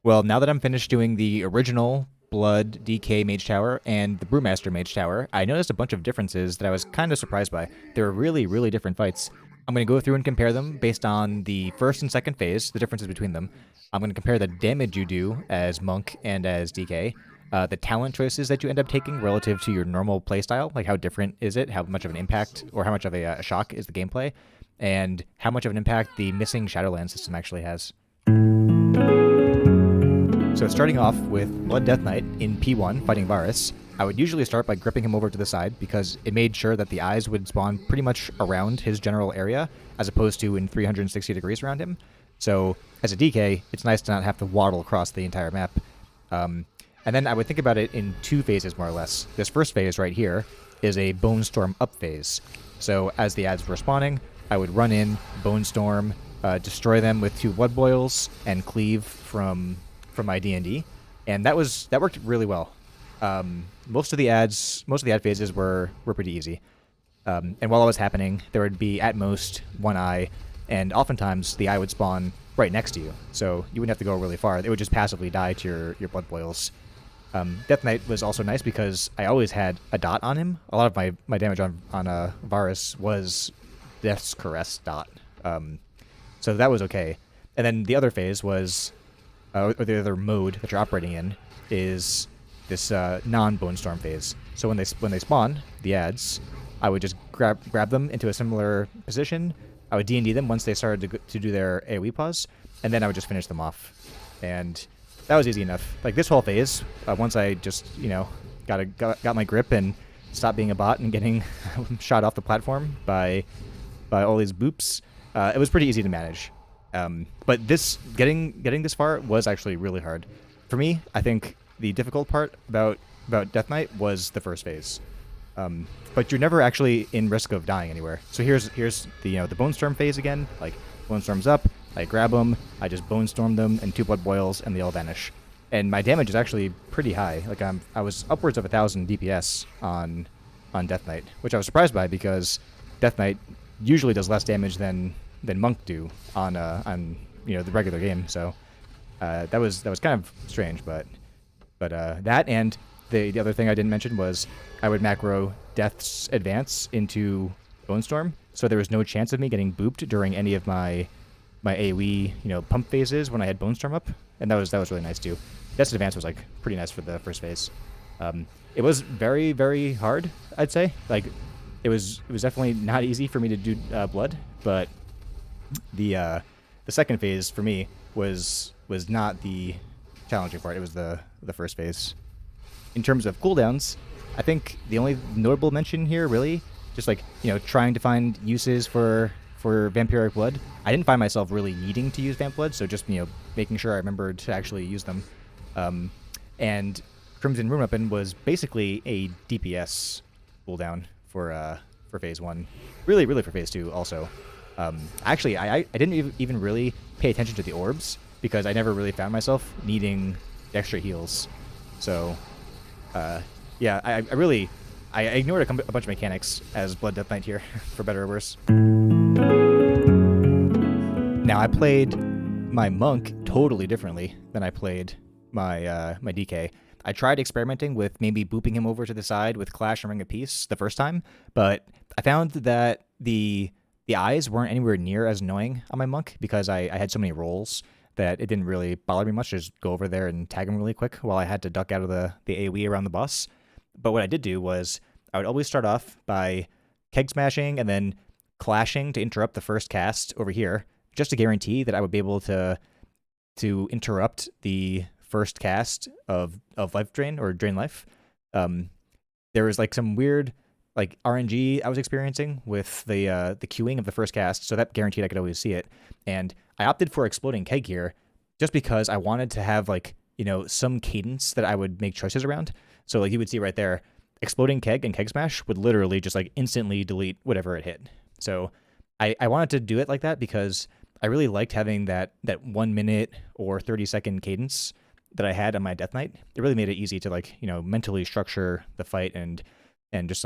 Well, now that I'm finished doing the original Blood DK Mage Tower and the Brewmaster Mage Tower, I noticed a bunch of differences that I was kind of surprised by. They were really, really different fights. I'm going to go through and compare them based on the first and second phase, the differences between them. I'm going to compare the damage you do as Monk and as DK, the talent choices that you end up taking relative to your normal playstyle, like how different is it, how much of an impact or how much of a shock is the gameplay, and how much of an impact the missing Shadowland system actually has. So starting off with Blood Death Knight in P1 fighting Varus, I would usually start by gripping him over to the side because it made sure that the eyes would spawn pretty much around his general area as opposed to in 360 degrees around him. So as a DK, it's nice to not have to waddle across the entire map. And then I would think about it in two phases more or less. This first phase right here is a Bone Storm up phase. So as the ads were spawning, I would run in, Bone Storm, destroy them with 2 Blood Boils, and cleave from my D&D, and that worked really well. Most of the ad phases were pretty easy. And while it was happening, there would be at most one eye, and oftentimes the eye would spawn right next to you, so you wouldn't have to go really far. It would just passively die to your Blood Boils. Death Knight was also nice because I always had a dot on him. A lot of my damage on Varus was Death's Caress dot, so that was okay. And then the other phase was, or the other mode that you're operating in, is this non-Bone Storm phase. So when they spawn, the ads, I would just grab them into a similar position. I would D&D them once they started to do their AoE pause, and then I would just finish them off. And that was easy enough. Like this whole phase, once I just, got my grip and stopped being a bot and getting shot off the platform by all these boops, it was pretty easy to manage. But getting this far was actually really hard. For me, I think the difficult part about Death Knight was the first phase. But you're never actually in risk of dying anywhere. So here's the the Bone Storm phase again. Like Bone Storm's up, I grab them, I just Bone Storm them, and 2 Blood Boils, and they all vanish. And my damage is actually pretty high. Like I was upwards of 1,000 DPS on Death Knight, which I was surprised by because Death Knight usually does less damage than Monk do on the regular game. So that was kind of strange, but that, and the other thing I didn't mention was I would macro Death's Advance into Bone Storm, so there was no chance of me getting booped during any of my AoE pump phases when I had Bone Storm up, and that was really nice too. Death's Advance was like pretty nice for the first phase. It was very, very hard, I'd say. Like it was definitely not easy for me to do Blood, but the second phase for me was not the challenging part. It was the first phase. In terms of cooldowns, I think the only notable mention here really just trying to find uses for Vampiric Blood. I didn't find myself really needing to use Vamp Blood, so just making sure I remembered to actually use them. And Crimson Rune Weapon was basically a DPS cooldown for phase 1. Really for phase 2 also. Actually, I didn't even really pay attention to the orbs because I never really found myself needing extra heals. So, yeah, I ignored a bunch of mechanics as Blood Death Knight here, for better or worse. Now, I played my Monk totally differently than I played my DK. I tried experimenting with maybe booping him over to the side with Clash and Ring of Peace the first time, but I found that the eyes weren't anywhere near as annoying on my Monk because I had so many rolls that it didn't really bother me much to just go over there and tag him really quick while I had to duck out of the AoE around the boss. But what I did do was I would always start off by keg smashing and then clashing to interrupt the first cast over here, just to guarantee that I would be able to interrupt the first cast of life drain or drain life. There was some weird RNG I was experiencing with the queuing of the first cast, so that guaranteed I could always see it. And I opted for exploding keg here just because I wanted to have some cadence that I would make choices around. So you would see right there, exploding keg and keg smash would literally just instantly delete whatever it hit. So I wanted to do it like that because I really liked having that 1 minute or 30-second cadence that I had on my Death Knight. It really made it easy to mentally structure the fight and just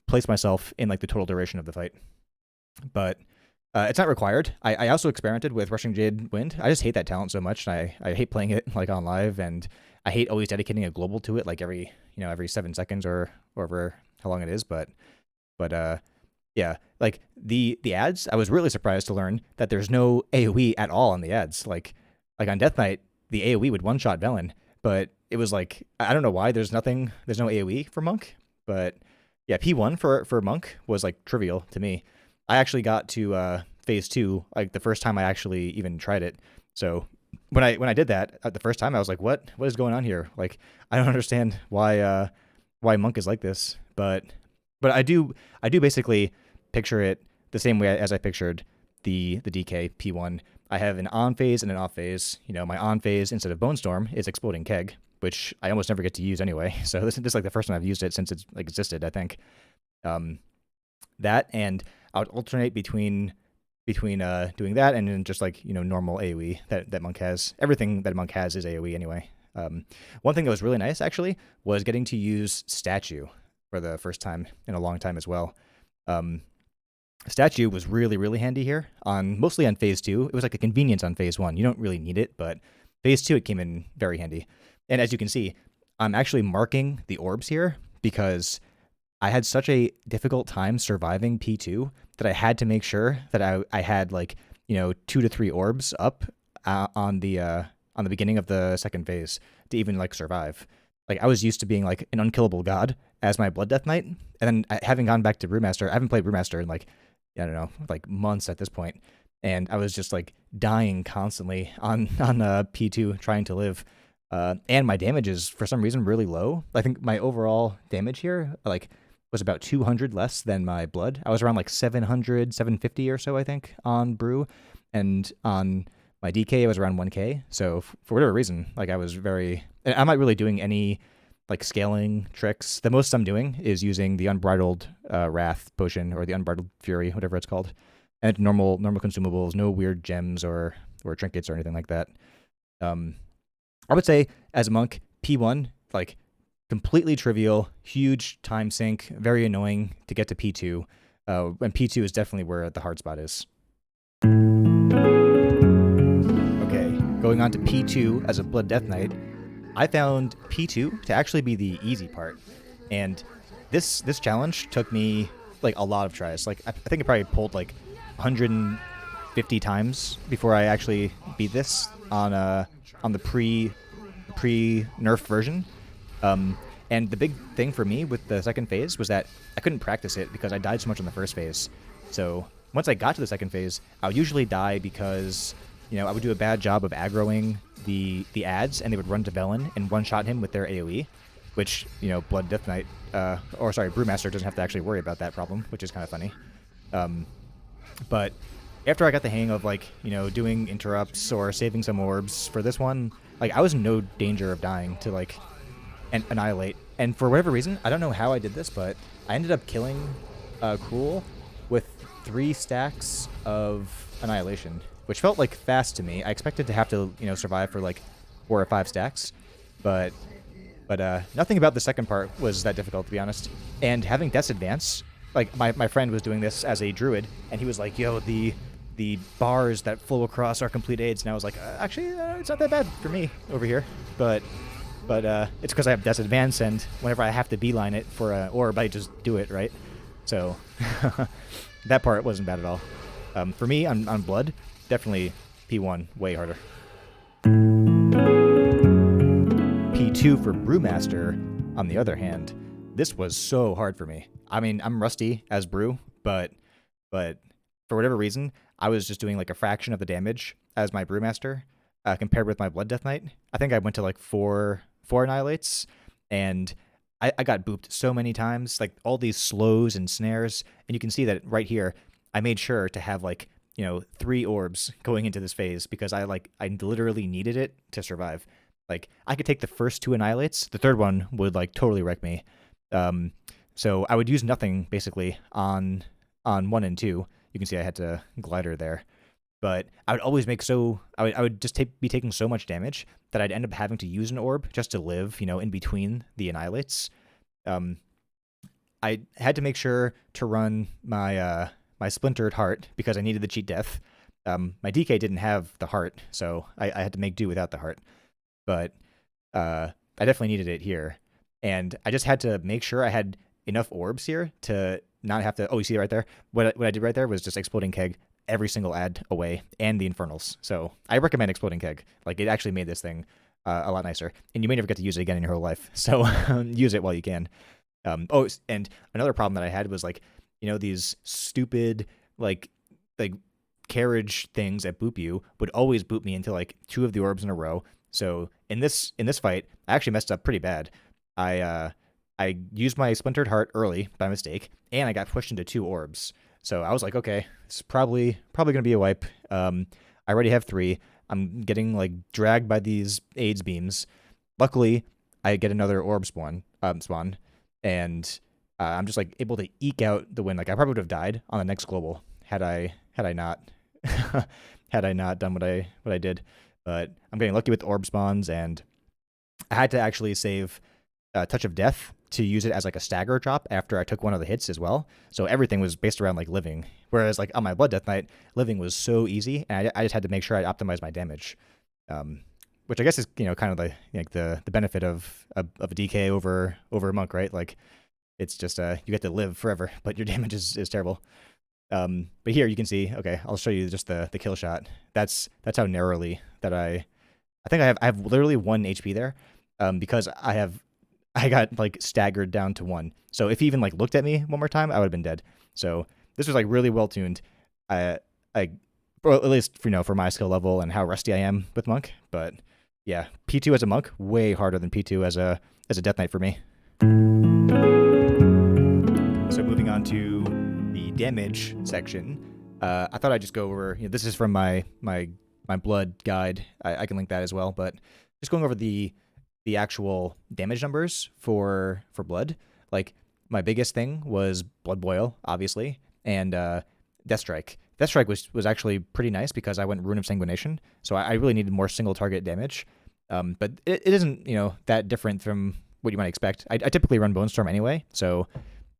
place myself in the total duration of the fight. But It's not required. I also experimented with Rushing Jade Wind. I just hate that talent so much. And I hate playing it like on live, and I hate always dedicating a global to it like every 7 seconds or over how long it is. But yeah, like the ads, I was really surprised to learn that there's no AoE at all on the ads. Like on Death Knight, the AoE would one shot Velen, but it was like I don't know why there's no AoE for Monk, but yeah, P1 for Monk was like trivial to me. I actually got to phase 2 like the first time I actually even tried it. So when I did that the first time, I was like, what is going on here? Like I don't understand why Monk is like this, but I do basically picture it the same way as I pictured the DK P1. I have an on phase and an off phase. You know, my on phase instead of Bone Storm is Exploding Keg, which I almost never get to use anyway. So this is like the first time I've used it since it's like existed, I think. That, and I would alternate between doing that and then just like normal AoE that Monk has. Everything that Monk has is AoE anyway. One thing that was really nice actually was getting to use Statue for the first time in a long time as well. Statue was really handy here mostly on phase 2. It was like a convenience on phase 1. You don't really need it, but phase 2 it came in very handy. And as you can see, I'm actually marking the orbs here because I had such a difficult time surviving P2 that I had to make sure that I had like 2 to 3 orbs up on the beginning of the second phase to even like survive. Like I was used to being like an unkillable god as my Blood Death Knight, and then having gone back to Brewmaster, I haven't played Brewmaster in like I don't know, like months at this point, and I was just like dying constantly on P2 trying to live. And my damage is for some reason really low. I think my overall damage here like was about 200 less than my blood. I was around like 700, 750 or so, I think, on Brew, and on my DK I was around 1K. So for whatever reason, like I was I'm not really doing any like scaling tricks. The most I'm doing is using the Unbridled Wrath potion or the Unbridled Fury, whatever it's called, and normal consumables, no weird gems or trinkets or anything like that. I would say as a monk, P1 like completely trivial, huge time sink, very annoying to get to P2. And P2 is definitely where the hard spot is. Okay, going on to P2 as a Blood Death Knight, I found P2 to actually be the easy part. And this challenge took me like a lot of tries. Like I think I probably pulled like 150 times before I actually beat this on the pre nerf version. And the big thing for me with the second phase was that I couldn't practice it because I died so much in the first phase. So once I got to the second phase, I would usually die because I would do a bad job of aggroing the ads, and they would run to Velen and one-shot him with their AoE, which Blood Death Knight, Brewmaster doesn't have to actually worry about that problem, which is kind of funny. But after I got the hang of like doing interrupts or saving some orbs for this one, like I was in no danger of dying to like annihilate. And for whatever reason, I don't know how I did this, but I ended up killing Cruel with 3 stacks of annihilation, which felt like fast to me. I expected to have to survive for like 4 or 5 stacks, but nothing about the second part was that difficult, to be honest. And having Death's Advance, like my friend was doing this as a druid, and he was like, yo, the bars that flow across are complete aids, and I was like, actually, it's not that bad for me over here, but it's because I have Death's Advance, and whenever I have to beeline it for an orb, I just do it, right? So that part wasn't bad at all. For me, on Blood, definitely P1, way harder. P2 for Brewmaster, on the other hand, this was so hard for me. I mean, I'm rusty as Brew, but for whatever reason, I was just doing like a fraction of the damage as my Brewmaster compared with my Blood Death Knight. I think I went to like four annihilates, and I got booped so many times, like all these slows and snares, and you can see that right here, I made sure to have like 3 orbs going into this phase because I literally needed it to survive. Like I could take the first 2 annihilates, the third one would like totally wreck me. So I would use nothing basically on 1 and 2. You can see I had to glider there, but I would always I would just be taking so much damage that I'd end up having to use an orb just to live, in between the annihilates. I had to make sure to run my my splintered heart because I needed the cheat death. My DK didn't have the heart, so I had to make do without the heart. But I definitely needed it here. And I just had to make sure I had enough orbs here to not have to... Oh, you see it right there? What I did right there was just Exploding Keg every single ad away and the Infernals. So I recommend Exploding Keg. Like, it actually made this thing a lot nicer. And you may never get to use it again in your whole life. So use it while you can. Oh, and another problem that I had was, like, you know, these stupid, like carriage things at boop you would always boop me into, like, 2 of the orbs in a row. So in this fight, I actually messed up pretty bad. I used my Splintered Heart early by mistake, and I got pushed into 2 orbs. So I was like, okay, it's probably gonna be a wipe. I already have 3. I'm getting, like, dragged by these AIDS beams. Luckily, I get another orb spawn, and I'm just, like, able to eke out the win. Like, I probably would have died on the next global had I not had I not done what I did. But I'm getting lucky with orb spawns, and I had to actually save Touch of Death to use it as, like, a stagger drop after I took one of the hits as well. So everything was based around, like, living. Whereas, like, on my Blood Death Knight, living was so easy, and I just had to make sure I optimized my damage. Which I guess is, you know, kind of the benefit of a DK over a monk, right? Like, it's just you get to live forever, but your damage is terrible. But here you can see, okay, I'll show you just the kill shot. That's how narrowly that I think I have literally 1 HP there, because I got, like, staggered down to 1. So if he even, like, looked at me one more time, I would have been dead. So this was, like, really well tuned. Or at least, you know, for my skill level and how rusty I am with monk. But yeah, P2 as a monk, way harder than P2 as a Death Knight for me. So moving on to the damage section, I thought I'd just go over, you know, this is from my blood guide. I can link that as well, but just going over the actual damage numbers for blood. Like, my biggest thing was Blood Boil, obviously, and Death Strike. Death Strike was actually pretty nice because I went Rune of Sanguination, so I really needed more single target damage. But it isn't, you know, that different from what you might expect. I typically run Bone Storm anyway, so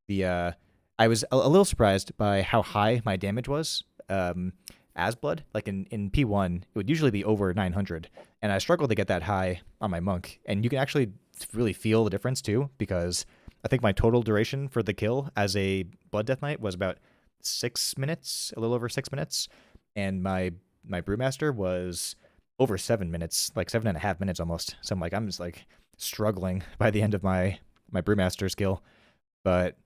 I was a little surprised by how high my damage was as blood. Like in P1, it would usually be over 900, and I struggled to get that high on my monk. And you can actually really feel the difference too, because I think my total duration for the kill as a Blood Death Knight was about 6 minutes, a little over 6 minutes, and my Brewmaster was over 7 minutes, like 7.5 minutes almost. So I'm just, like, struggling by the end of my Brewmaster skill. But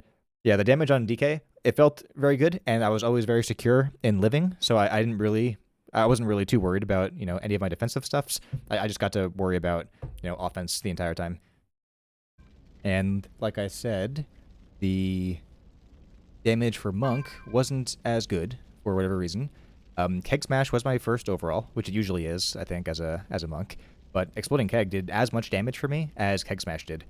yeah, the damage on DK, it felt very good, and I was always very secure in living, so I wasn't really too worried about, you know, any of my defensive stuffs. I just got to worry about, you know, offense the entire time. And like I said, the damage for monk wasn't as good for whatever reason. Keg Smash was my first overall, which it usually is, I think, as a monk. But Exploding Keg did as much damage for me as Keg Smash did.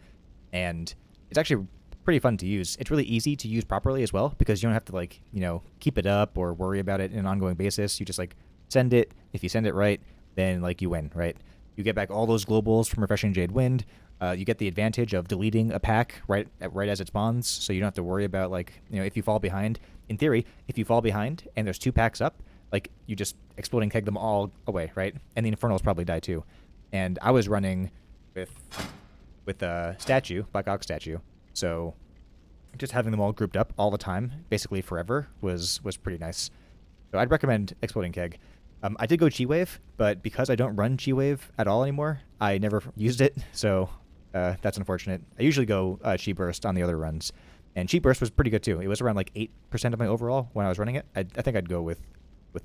And it's actually pretty fun to use. It's really easy to use properly as well, because you don't have to, like, you know, keep it up or worry about it in an ongoing basis. You just, like, send it. If you send it right, then, like, you win, right? You get back all those globals from Refreshing Jade Wind. You get the advantage of deleting a pack right as it spawns, so you don't have to worry about, like, you know, if you fall behind. In theory, if you fall behind and there's 2 packs up, like, you just Exploding Keg them all away, right? And the Infernals probably die too. And I was running with a statue, Black Ox statue, so just having them all grouped up all the time, basically forever, was pretty nice. So I'd recommend Exploding Keg. I did go G-Wave, but because I don't run G-Wave at all anymore, I never used it, so that's unfortunate. I usually go Chi Burst on the other runs, and Chi Burst was pretty good too. It was around, like, 8% of my overall when I was running it. I think I'd go with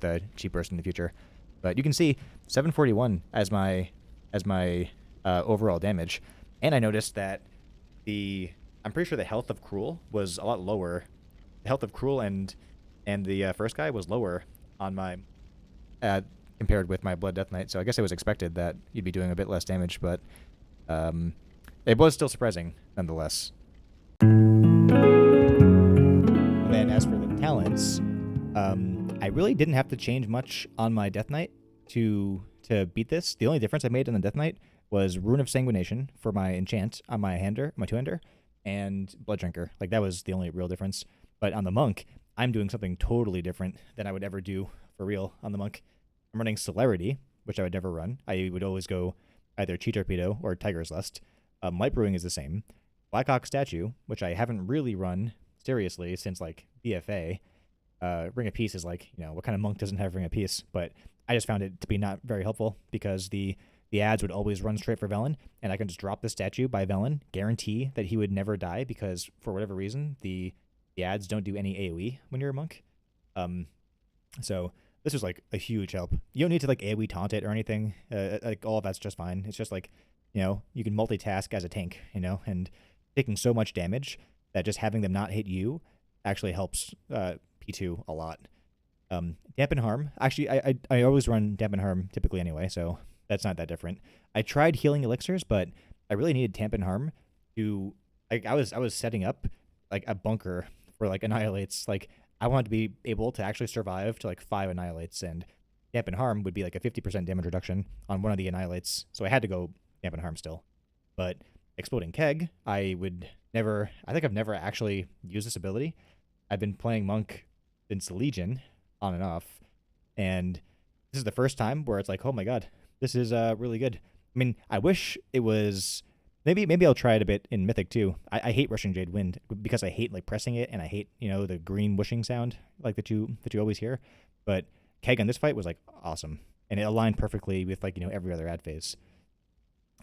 Chi Burst in the future. But you can see 741 as my overall damage, and I noticed that I'm pretty sure the health of Cruel was a lot lower. The health of Cruel and the first guy was lower on my compared with my Blood Death Knight. So I guess it was expected that you'd be doing a bit less damage, but it was still surprising nonetheless. And then as for the talents, I really didn't have to change much on my Death Knight to beat this. The only difference I made on the Death Knight was Rune of Sanguination for my enchant on my two-hander, and Blood Drinker. Like, that was the only real difference. But on the monk, I'm doing something totally different than I would ever do for real on the monk. I'm running Celerity, which I would never run. I would always go either Chi Torpedo or Tiger's Lust. Light Brewing is the same. Blackhawk Statue, which I haven't really run seriously since like BFA. Ring of Peace is like, what kind of monk doesn't have Ring of Peace? But I just found it to be not very helpful because the ads would always run straight for Velen, and I can just drop the statue by Velen, guarantee that he would never die because for whatever reason the ads don't do any AoE when you're a monk. So this was like a huge help. You don't need to like AoE taunt it or anything. Like all of that's just fine. It's just like, you can multitask as a tank, and taking so much damage that just having them not hit you actually helps P2 a lot. Dampen Harm. Actually, I always run Dampen Harm typically anyway, so that's not that different. I tried healing elixirs, but I really needed Dampen Harm to like I was setting up like a bunker for like annihilates. Like I wanted to be able to actually survive to like 5 annihilates, and Dampen Harm would be like a 50% damage reduction on one of the annihilates, so I had to go Dampen Harm still. But Exploding Keg, I think I've never actually used this ability. I've been playing Monk since Legion, on and off, and this is the first time where it's like, oh my god, this is really good. I mean, I wish it was... Maybe I'll try it a bit in Mythic too. I hate Rushing Jade Wind because I hate like pressing it, and I hate, the green whooshing sound like that you always hear. But Keg on this fight was like awesome, and it aligned perfectly with like, every other ad phase.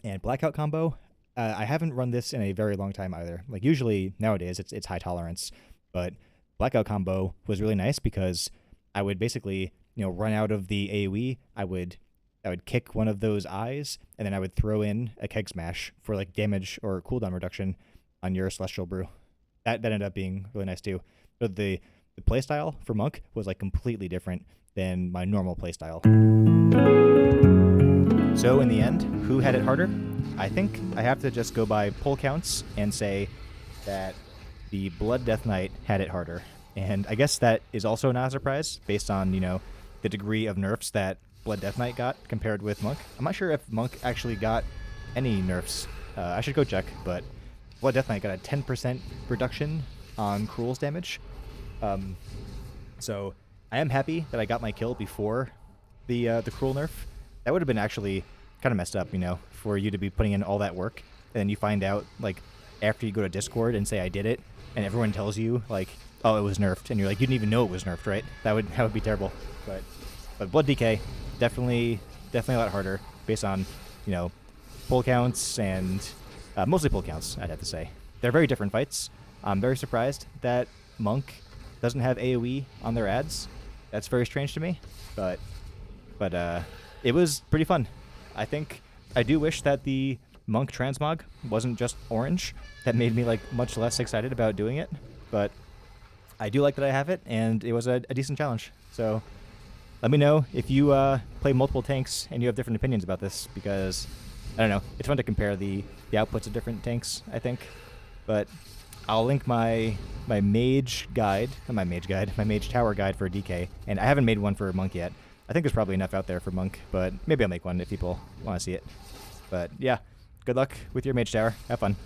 And Blackout combo, I haven't run this in a very long time either. Like usually nowadays it's high tolerance, but Blackout combo was really nice because I would basically, run out of the AoE. I would kick one of those eyes, and then I would throw in a Keg Smash for like damage or cooldown reduction on your Celestial Brew. That ended up being really nice too. So the playstyle for Monk was like completely different than my normal playstyle. So in the end, who had it harder? I think I have to just go by pull counts and say that the Blood Death Knight had it harder. And I guess that is also not a surprise based on, the degree of nerfs that Blood Death Knight got compared with Monk. I'm not sure if Monk actually got any nerfs. I should go check, but Blood Death Knight got a 10% reduction on Cruel's damage. So I am happy that I got my kill before the Cruel nerf. That would have been actually kind of messed up, for you to be putting in all that work, and then you find out, like, after you go to Discord and say I did it, and everyone tells you, like, oh, it was nerfed, and you're like, you didn't even know it was nerfed, right? That would be terrible. But Blood DK, definitely a lot harder, based on, pull counts, and mostly pull counts, I'd have to say. They're very different fights. I'm very surprised that Monk doesn't have AoE on their ads. That's very strange to me, but it was pretty fun. I do wish that the Monk transmog wasn't just orange. That made me like much less excited about doing it, but I do like that I have it, and it was a decent challenge. So let me know if you play multiple tanks and you have different opinions about this, because I don't know, it's fun to compare the outputs of different tanks, I think. But I'll link my Mage guide, my Mage Tower guide for DK, and I haven't made one for Monk yet. I think there's probably enough out there for Monk, but maybe I'll make one if people want to see it. But yeah, good luck with your Mage Tower. Have fun.